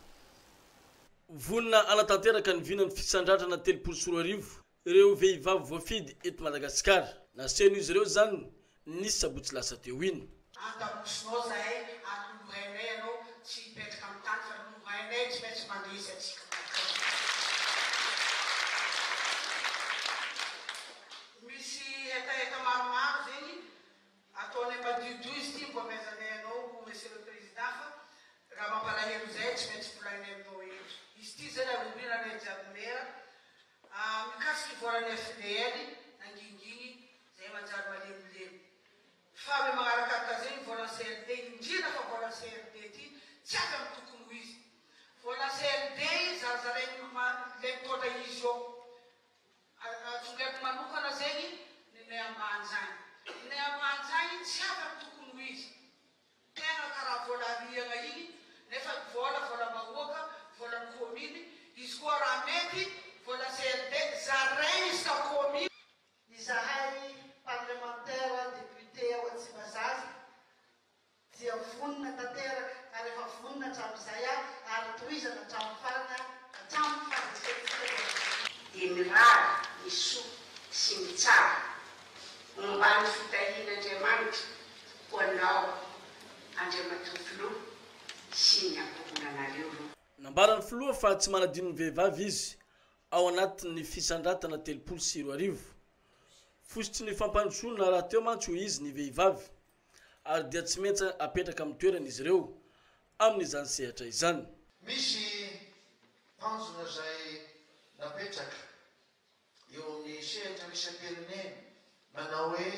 Vonina anatanteraka ny vinany fisandratrana 340 ireo vehivavy voafidy eto Madagasikara naseno izy ireo zany nisy sabotsy lasa teo iny antamosinao zahay atolovainay anao tsy hipetraka amin'ny tany fa nolovainay tsy maintsy mandresy atsika misy etaeta maromaro zegny ataonay mpadiodio izy ty mbo amezanay anao monsieur le président fa raha mampalahelo zay tsy maintsy volainay aminao eto izy ty zany alorinanay jiaby mera mikasiky volany FDL nanginginy zay manjary malemilemy fa ame magnarakaraka zegny volany CRD indrina fa volany CRD ty tsy avy amin'ny tokony ho izy volany CRD zarazarainy le mitondra izy eo atsongaiko manokana zegny nenay ambany zany nenay ambany zany tsy avy amin'ny tokony ho izy tegna karaha vola ariagna igny nefa vola mahoaka vola commune izy koa raha mety vola CRD zarainy izy ka commune izahay parlementaire député ao Antsibazaza dia vonina tanteraka ary efa vonina hatramizay ary tohizana hatramin'ny farana hatramin'ny fahazitsika dia mirary ny soa sy ny tsara momba ny fitahian'Andriamanitra ho anao Andriamatoa filoha sy ny ankohonanareo nambarany filoha fa tsy manadino ny vehivavy izy ao anatin'ny fisandratana 340 fositry ny fampandrosoana raha teo mantsy ho izy ny vehivavy ary dia tsy maintsy apetraka amin'ny toerana izy ireo amin'izany sehatra izany misy tanjona zay napetraka eo amin'ny sehatra isam-pirenena manao hoe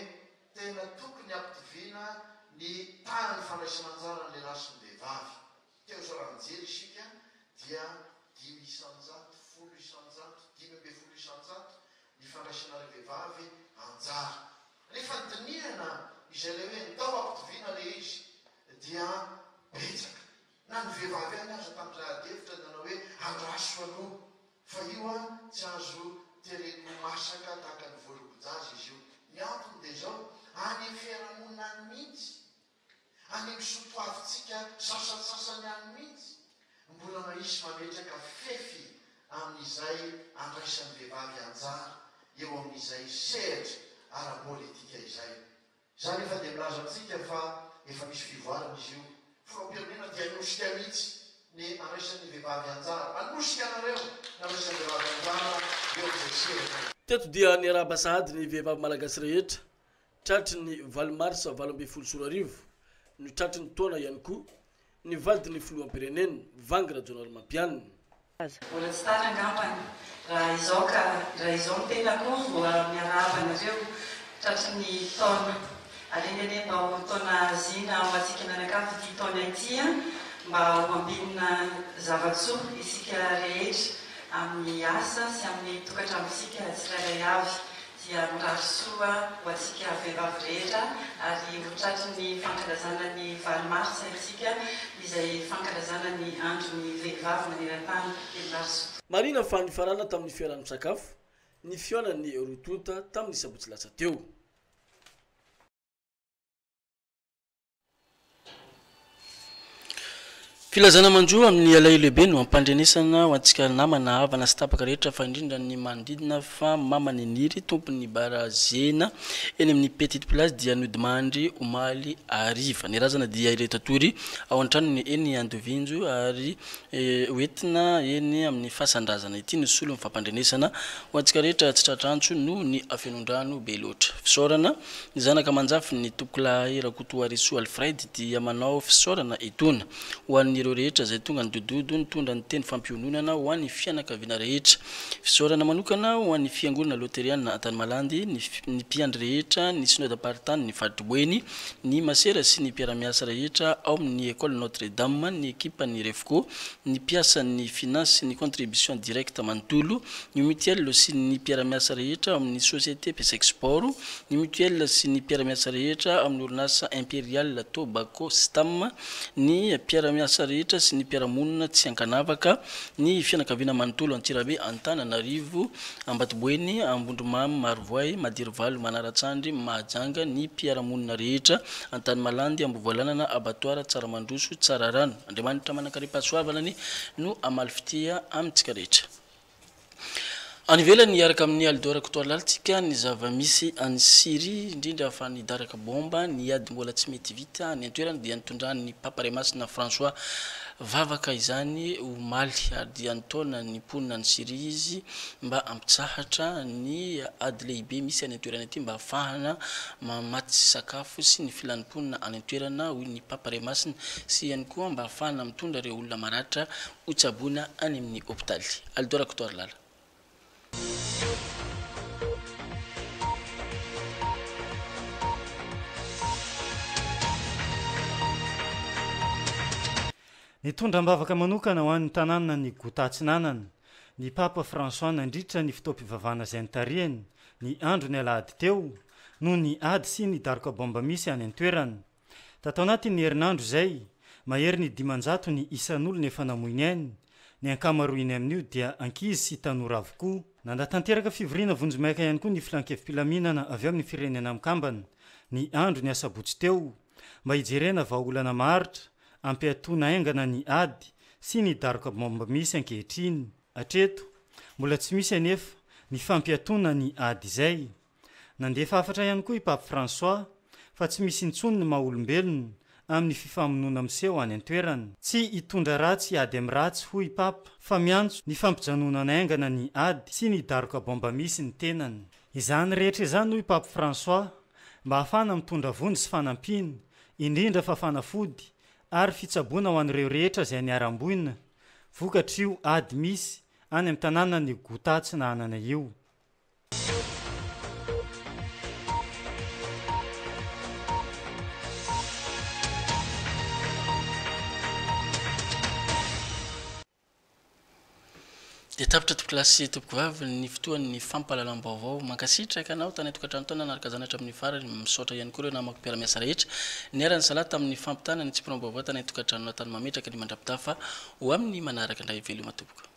tena tokony ampitoviana ny tany fandraisana anjara ny lehilahy sy ny vehivavy teo zao raha mijery isika dia 500 ny fandraisana ny vehivavy anjara nefa nydinihana izay le hoe nitao ampitoviana le izy dia betsaka na ny vehivavy any azo tamindray-devitra nanao hoe andraso aloha fa io tsy azo tereko masaka tahaka ny volom-bojazy izy io ny antony dia zao any fiarahamonina any mihitsy any misotoavitsika sasasasany any mihitsy mbola mahisy mametraka fefy amin'izay andraisan'ny vehivavy anjara eo amin'izay sehatra ara-politika izay zany efa dia milaza amintsika fa efa misy fivoarana izy io filohampirenena dia anosika mihitsy ny andraisan'ny vehivavy anjara anosika anareo ny andraisan'ny vehivavy anjara eo amin'izay sehatra teto dia ny arahaba sahady ny vehivavy malagasy rehetra tratry ny Valomarsa 740 ny tratry ny taona ihany koa ny vadiny filoham-pirenena Voangy Rajaonary Mampianina mbola tsy tara angambany raha izao no tenako mbola miarahaba anareo tratry ny taona alendany mba ho taona zina ho atsika mianakavy ty taona ity mba ho ambinina zavatsoa isika rehetra amin'ny asa sy amin'ny tokantranotsika tsirairay avy dia mirary soa ho atsika vehivavy rehetra ary ho tratry ny fankalazana ny Valomarsa isika izay fankalazana ny andro ny vehivavy maneran-tany dia mirary soa marina fa nifarana tamin'ny fiarahana misakafo ny fionan'ny rotonta tamin'ny sabotsy lasa teo Filazana manjo amin'ny alay lehibe no ampandrenesana ho antsika namana havana sy tapaka rehetra fa indrindra ny manodidina fa mamany niry tompony barazena eny amin'ny petite place dia nodimandry omaly ariva ny razana dia ireto atory ao an-tranony eny Andovinjo ary oentina eny amin'ny fasandrazana ity ny solo mifampandrenesana ho antsika rehetra tsy tratrantso no ny afenondrano be loatra fisaorana ny zanaka manjafy ny tompokolahy Rakotoariso Alfred dia manao fisaorana etona ho an'ny ireo rehetra zay tonga ny dododo nitondra ny teny fampiononana ho an'ny fianakaviana rehetra fisaorana manokana ho an'ny fiangonana loteriana Antanimalandy ny mpiandry rehetra ny synode apartany ny Fadriboeny ny masera sy ny mpiaramiasa rehetra ao amin'ny école Notre Dame ny ekipa ny Refco ny mpiasa ny finance ny contribution directe Mantolo ny mutuelle sy ny mpiaramiasa rehetra amin'ny société Pesexport ny mutuelle sy ny mpiaramiasa rehetra amin'ny orinasa Imperial Tobacco Stam ny mpiaramiasa rehetra sy ny mpiaramonina tsy ankanavaka ny fianakaviana Mantolo Antsirabe Antananarivo Ambatoboeny Ambondromamy Marovoay Madirivalo Manaratsandry Mahajanga ny mpiaramonina rehetra Antanimalandy Ambovoalanana Abattoir Tsaramandroso Tsararano Andriamanitra manakaripasoavanany no amaly fitia amintsika rehetra Anivela niaraka amin'ny Aldora Kotoalaltsika ny zava-misy any Syrie indrindra fa ny daraka bomba ny ady mbola tsy mety vita ny antoerana dia nitondran'ny Paparemasina François vavaka izany omaly ary dia nitaona ny mponina ny Syrie izy mba ampitsahatra ny ady lehibe misy any antoerana ity mba ahafahana mamaty sakafo sy ny filanimponina any antoerana hoy ny Paparemasina sy ihany koa mba ahafahana mitondra ireo olona maratra ho tsaboina any amin'ny hôpitaly Aldora Kotoalala Ny tondram-bavaka manokana ho an'ny tanàna ny Gotatsinanana ny Papa François nandritra ny fitaom-pivavahana izay nitariany ny andro ny alahady teo no ny ady sy ny daroka bomba misy any an-toerana tatao anatin'ny herinandro izay mahery ny 500 ny isan'olona efa namoiny ainy ny ankamaroany amin'io dia ankizy sy tanora avokoa nandatanteraka fivoriana vonjomaika ihany koa ny filankevim-pilaminana avy amin'ny firenena mikambana ny andro ny asabotsy teo mba hijerena vahaolana maharitra ampiatona aingana ny ady sy ny daroka bomba misy ankehitriny atreto mbola tsy misy anefa ny fampiatona ny ady izay nandefa afatra ihany koa i Pape François fa tsy misy intsony ny maha-olombelona amin'ny fifamonoana miseho any an-toerana tsy hitondra ratsy ady amin'ny ratsy hoy i Papa fa miantso ny fampijanonana aingana ny ady sy ny daroka bomba misy ny tenany izany rehetra izany hoy i Pape François mba ahafahana mitondra vony sy fanampiana indrindra fa fanafody ary fitsaboana ho an'ireo rehetra izay niaram-boina vokatra io ady misy any amin'ny tanàna ny Gotatsinanana io dia tapitra topilasy tompoko vavy ny fotoan'ny fampahalalam-baovao mankasitraka anao tany tokantrano taona anaraka zanatra amin'ny farany misaotra ihany koa ireo namako mpiaramiasa rehetra ny arany salata amin'ny fampitana ny tsipirao-baovao tany tokantrano tany mametraka ny mandrapitafa ho amin'ny manaraka indray veloma tompoko